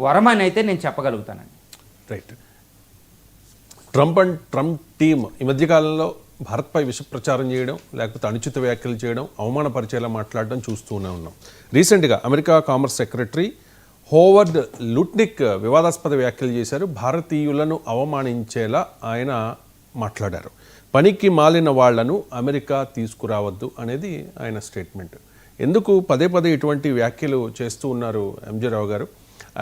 వరమని అయితే నేను చెప్పగలుగుతానండి. Right. Trump team ఈ మధ్యకాలంలో భారత్పై విష ప్రచారం చేయడం, లేకపోతే అనుచిత వ్యాఖ్యలు చేయడం, అవమానపరిచేలా మాట్లాడడం చూస్తూనే ఉన్నాం. రీసెంట్గా America commerce secretary Howard Lutnick వివాదాస్పద వ్యాఖ్యలు చేశారు. భారతీయులను అవమానించేలా ఆయన మాట్లాడారు. పనికి మాలిన వాళ్లను అమెరికా తీసుకురావద్దు అనేది ఆయన స్టేట్మెంట్. ఎందుకు పదే పదే ఇటువంటి వ్యాఖ్యలు చేస్తూ ఉన్నారు ఎంజే రావు గారు?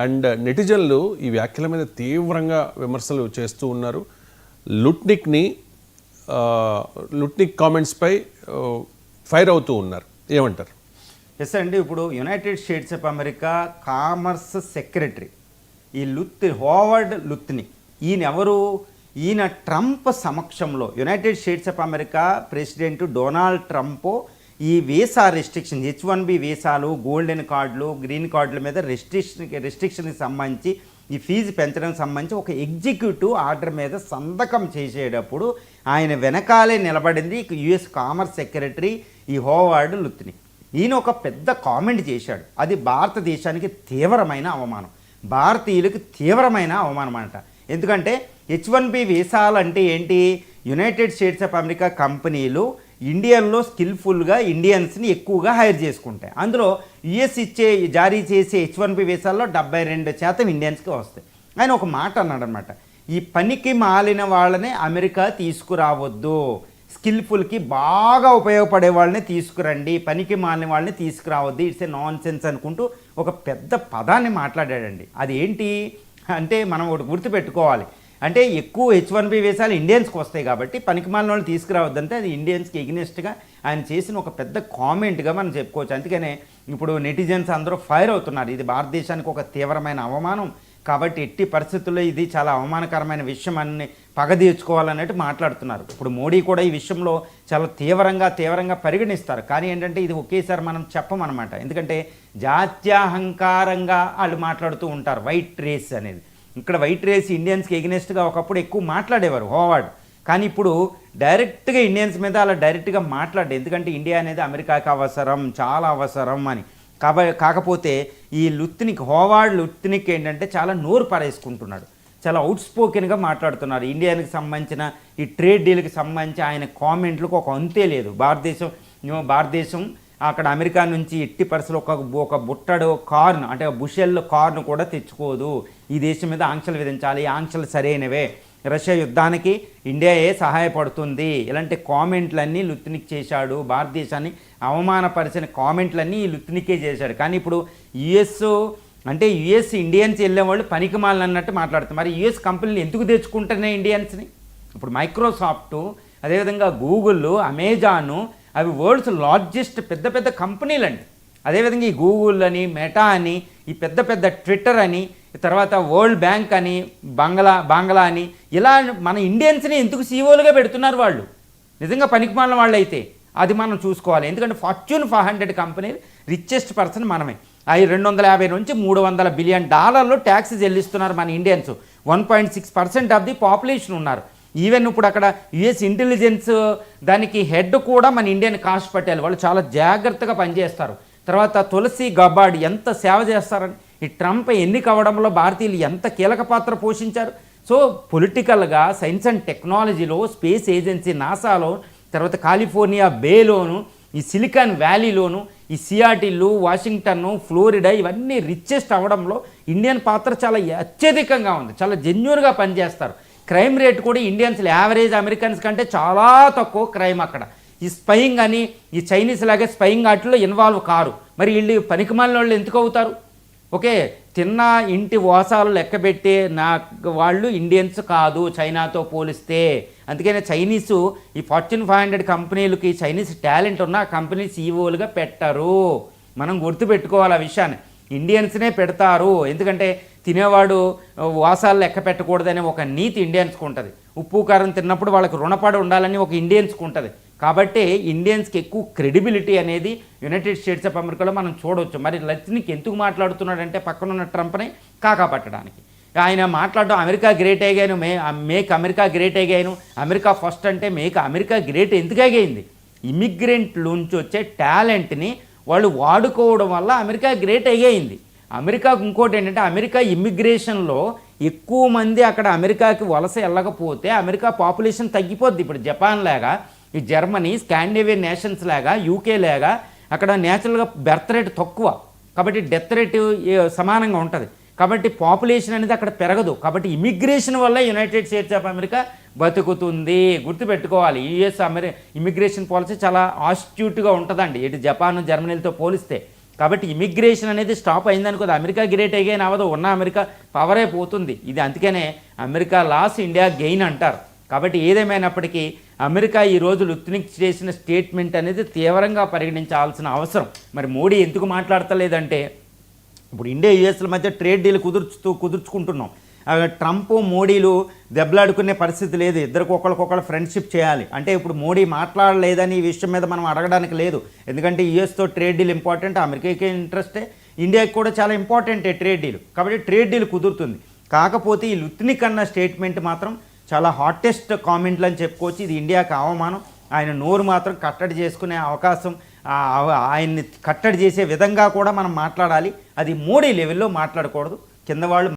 అండ్ నెటిజన్లు ఈ వ్యాఖ్యల మీద తీవ్రంగా విమర్శలు చేస్తూ ఉన్నారు. లుట్నిక్ కామెంట్స్పై ఫైర్ అవుతూ ఉన్నారు. ఏమంటారు? ఎస్ అండి, ఇప్పుడు United states of America commerce secretary ఈ హోవర్డ్ లుత్నిక్, ఈయన ట్రంప్ సమక్షంలో United states of America president Donald Trump ఈ వీసా రెస్ట్రిక్షన్, H1B వీసాలు, గోల్డెన్ కార్డులు, గ్రీన్ కార్డుల మీద రెస్ట్రిక్షన్కి సంబంధించి ఈ ఫీజు పెంచడానికి సంబంధించి ఒక ఎగ్జిక్యూటివ్ ఆర్డర్ మీద సంతకం చేసేటప్పుడు ఆయన వెనకాలే నిలబడింది యుఎస్ కామర్స్ సెక్రటరీ ఈ హోవర్డ్ లుత్నిక్. ఈయన ఒక పెద్ద కామెంట్ చేశాడు. అది భారతదేశానికి తీవ్రమైన అవమానం, భారతీయులకు తీవ్రమైన అవమానం అంట. ఎందుకంటే H1B వీసాలు అంటే ఏంటి? యునైటెడ్ స్టేట్స్ ఆఫ్ అమెరికా కంపెనీలు ఇండియన్లో స్కిల్ఫుల్గా ఇండియన్స్ని ఎక్కువగా హైర్ చేసుకుంటాయి. అందులో యుఎస్ జారీ చేసే H1B వీసాల్లో 72% ఇండియన్స్కి వస్తాయి. ఆయన ఒక మాట అన్నాడనమాట, ఈ పనికి మాలిన వాళ్ళని అమెరికా తీసుకురావద్దు, స్కిల్ఫుల్కి బాగా ఉపయోగపడే వాళ్ళని తీసుకురండి, పనికి మాలిన వాళ్ళని తీసుకురావద్దు, ఇట్స్ ఏ నాన్ సెన్స్ అనుకుంటూ ఒక పెద్ద పదాన్ని మాట్లాడాడండి. అది ఏంటి అంటే మనం ఒకటి గుర్తుపెట్టుకోవాలి. అంటే ఎక్కువ H1B వీసాలు ఇండియన్స్కి వస్తాయి కాబట్టి పనికిమాలిన వాళ్ళు తీసుకురావద్దంటే అది ఇండియన్స్కి ఎగ్నెస్ట్గా ఆయన చేసిన ఒక పెద్ద కామెంట్గా మనం చెప్పుకోవచ్చు. అందుకనే ఇప్పుడు నెటిజన్స్ అందరూ ఫైర్ అవుతున్నారు. ఇది భారతదేశానికి ఒక తీవ్రమైన అవమానం కాబట్టి ఎట్టి పరిస్థితుల్లో ఇది చాలా అవమానకరమైన విషయం అని పగ తీర్చుకోవాలన్నట్టు మాట్లాడుతున్నారు. ఇప్పుడు మోడీ కూడా ఈ విషయంలో చాలా తీవ్రంగా పరిగణిస్తారు. కానీ ఏంటంటే ఇది ఒకేసారి మనం చెప్పమన్నమాట. ఎందుకంటే జాత్యాహంకారంగా వాళ్ళు మాట్లాడుతూ ఉంటారు. వైట్ రేస్ అనేది, ఇక్కడ వైట్ రేస్ ఇండియన్స్కి ఎగ్నెస్ట్గా ఒకప్పుడు ఎక్కువ మాట్లాడేవారు హోవర్డ్. కానీ ఇప్పుడు డైరెక్ట్గా ఇండియన్స్ మీద అలా డైరెక్ట్గా మాట్లాడే, ఎందుకంటే ఇండియా అనేది అమెరికాకి అవసరం, చాలా అవసరం అని. కాకపోతే ఈ హోవర్డ్ లుత్నిక్ ఏంటంటే చాలా నోరు పారేసుకుంటున్నాడు, చాలా అవుట్స్పోకెన్గా మాట్లాడుతున్నారు. ఇండియాకి సంబంధించిన ఈ ట్రేడ్ డీల్కి సంబంధించి ఆయన కామెంట్లకు ఒక అంతే లేదు. భారతదేశం అక్కడ అమెరికా నుంచి ఎట్టి పరిస్థితుల్లో ఒక బుట్టడు కార్న్ అంటే బుషెల్ కార్న్ కూడా తెచ్చుకోదు, ఈ దేశం మీద ఆంక్షలు విధించాలి, ఆంక్షలు సరైనవే, రష్యా యుద్ధానికి ఇండియాయే సహాయపడుతుంది, ఇలాంటి కామెంట్లన్నీ లుత్నిక్ చేశాడు. భారతదేశాన్ని అవమానపరిచిన కామెంట్లన్నీ ఈ లుత్నికే చేశాడు. కానీ ఇప్పుడు యుఎస్ ఇండియన్స్ వెళ్ళేవాళ్ళు పనికి మాలిన అన్నట్టు మాట్లాడుతారు. మరి యుఎస్ కంపెనీలు ఎందుకు తెచ్చుకుంటున్నాయి ఇండియన్స్ని? ఇప్పుడు మైక్రోసాఫ్ట్, అదేవిధంగా గూగుల్, అమెజాను, అవి వరల్డ్స్ లార్జెస్ట్ పెద్ద కంపెనీలు అండి. అదేవిధంగా ఈ గూగుల్ అని, మెటా అని, ఈ పెద్ద ట్విట్టర్ అని, తర్వాత వరల్డ్ బ్యాంక్ అని, బంగ్లా అని, ఇలా మన ఇండియన్స్ని ఎందుకు సీఓలుగా పెడుతున్నారు వాళ్ళు? నిజంగా పనికిమాలిన వాళ్ళు అయితే అది మనం చూసుకోవాలి. ఎందుకంటే ఫార్చ్యూన్ 500 కంపెనీ రిచెస్ట్ పర్సన్ మనమే. అవి 250 నుంచి 300 బిలియన్ డాలర్లు ట్యాక్స్ చెల్లిస్తున్నారు మన ఇండియన్స్. 1.6% ఆఫ్ ది పాపులేషన్ ఉన్నారు. ఈవెన్ ఇప్పుడు అక్కడ యుఎస్ ఇంటెలిజెన్స్ దానికి హెడ్ కూడా మన ఇండియన్ కాస్ట్ పటేల్, వాళ్ళు చాలా జాగ్రత్తగా పనిచేస్తారు. తర్వాత తులసి గబార్డ్ ఎంత సేవ చేస్తారని, ఈ ట్రంప్ ఎన్నిక అవ్వడంలో భారతీయులు ఎంత కీలక పాత్ర పోషించారు. సో పొలిటికల్గా సైన్స్ అండ్ టెక్నాలజీలో, స్పేస్ ఏజెన్సీ నాసాలో, తర్వాత కాలిఫోర్నియా బేలోను, ఈ సిలికాన్ వ్యాలీలోను, ఈ సియాటిల్, వాషింగ్టన్, ఫ్లోరిడా ఇవన్నీ రిచెస్ట్ అవ్వడంలో ఇండియన్ పాత్ర చాలా అత్యధికంగా ఉంది. చాలా జెన్యూన్గా పనిచేస్తారు. క్రైమ్ రేట్ కూడా ఇండియన్స్ యావరేజ్ అమెరికన్స్ కంటే చాలా తక్కువ క్రైమ్ అక్కడ. ఈ స్పయింగ్ అని, ఈ చైనీస్ లాగే స్పయింగ్ వాటిలో ఇన్వాల్వ్ కారు. మరి వీళ్ళు పనికిమాలిన వాళ్ళు ఎందుకు అవుతారు? ఓకే, తిన్న ఇంటి వాసాలు లెక్కబెట్టే వాళ్ళు ఇండియన్స్ కాదు చైనాతో పోలిస్తే. అందుకనే చైనీసు ఈ ఫార్చ్యూన్ 500 కంపెనీలకి చైనీస్ టాలెంట్ ఉన్న కంపెనీ సీఈఓలుగా పెట్టరు. మనం గుర్తుపెట్టుకోవాలి ఆ విషయాన్ని. ఇండియన్స్నే పెడతారు. ఎందుకంటే తినేవాడు వాసాలు లెక్క పెట్టకూడదనే ఒక నీతి ఇండియన్స్కి ఉంటుంది. ఉప్పు కారం తిన్నప్పుడు వాళ్ళకి రుణపడి ఉండాలని ఒక ఇండియన్స్కి ఉంటుంది. కాబట్టి ఇండియన్స్కి ఎక్కువ క్రెడిబిలిటీ అనేది యునైటెడ్ స్టేట్స్ ఆఫ్ అమెరికాలో మనం చూడవచ్చు. మరి లుత్నిక్ ఎందుకు మాట్లాడుతున్నాడంటే పక్కనున్న ట్రంప్ని కాకాపట్టడానికి. ఆయన మాట్లాడడం అమెరికా గ్రేట్ అయ్యాను, మేక్ అమెరికా గ్రేట్ అయ్యాను, అమెరికా ఫస్ట్ అంటే మేక్ అమెరికా గ్రేట్ ఎందుకు అయ్యింది? ఇమిగ్రెంట్ నుంచి వచ్చే టాలెంట్ని వాళ్ళు వాడుకోవడం వల్ల అమెరికా గ్రేట్ అయ్యింది. అమెరికాకు ఇంకోటి ఏంటంటే అమెరికా ఇమ్మిగ్రేషన్లో ఎక్కువ మంది అక్కడ అమెరికాకి వలస వెళ్ళకపోతే అమెరికా పాపులేషన్ తగ్గిపోద్ది. ఇప్పుడు జపాన్ లాగా, ఈ జర్మనీ, స్కాండినేవియన్ నేషన్స్ లాగా, యూకే లాగా అక్కడ నేచురల్గా బెర్త్ రేట్ తక్కువ, కాబట్టి డెత్ రేట్ సమానంగా ఉంటుంది. కాబట్టి పాపులేషన్ అనేది అక్కడ పెరగదు. కాబట్టి ఇమిగ్రేషన్ వల్ల యునైటెడ్ స్టేట్స్ ఆఫ్ అమెరికా బతుకుతుంది. గుర్తుపెట్టుకోవాలి, యుఎస్ ఇమిగ్రేషన్ పాలసీ చాలా ఆస్ట్యూట్గా ఉంటుందండి ఇటు జపాన్, జర్మనీలతో పోలిస్తే. కాబట్టి ఇమిగ్రేషన్ అనేది స్టాప్ అయిందనుకో అమెరికా గ్రేట్ అగైన్ అవ్వదు, ఉన్న అమెరికా పవరే పోతుంది. ఇది అందుకనే అమెరికా లాస్ ఇండియా గెయిన్ అంటారు. కాబట్టి ఏదేమైనప్పటికీ అమెరికా ఈరోజు లుత్నిక్ చేసిన స్టేట్మెంట్ అనేది తీవ్రంగా పరిగణించాల్సిన అవసరం. మరి మోడీ ఎందుకు మాట్లాడతలేదంటే ఇప్పుడు ఇండియా యుఎస్ల మధ్య ట్రేడ్ డీల్ కుదుర్చుకుంటున్నాం. ట్రంప్ మోడీలు దెబ్బలాడుకునే పరిస్థితి లేదు, ఇద్దరికి ఒకరికొకరు ఫ్రెండ్షిప్ చేయాలి. అంటే ఇప్పుడు మోడీ మాట్లాడలేదని ఈ విషయం మీద మనం అడగడానికి లేదు. ఎందుకంటే యుఎస్తో ట్రేడ్ డీల్ ఇంపార్టెంట్, అమెరికాకి ఇంట్రెస్టే, ఇండియాకి కూడా చాలా ఇంపార్టెంటే ట్రేడ్ డీల్. కాబట్టి ట్రేడ్ డీల్ కుదురుతుంది. కాకపోతే ఈ లుత్నిక్ అన్న స్టేట్మెంట్ మాత్రం చాలా హాటెస్ట్ కామెంట్లు అని చెప్పుకోవచ్చు. ఇది ఇండియాకి అవమానం. ఆయన నోరు మాత్రం కట్టడి చేసుకునే అవకాశం, ఆయన్ని కట్టడి చేసే విధంగా కూడా మనం మాట్లాడాలి. అది మోడీ లెవెల్లో మాట్లాడకూడదు. కింద వాళ్ళు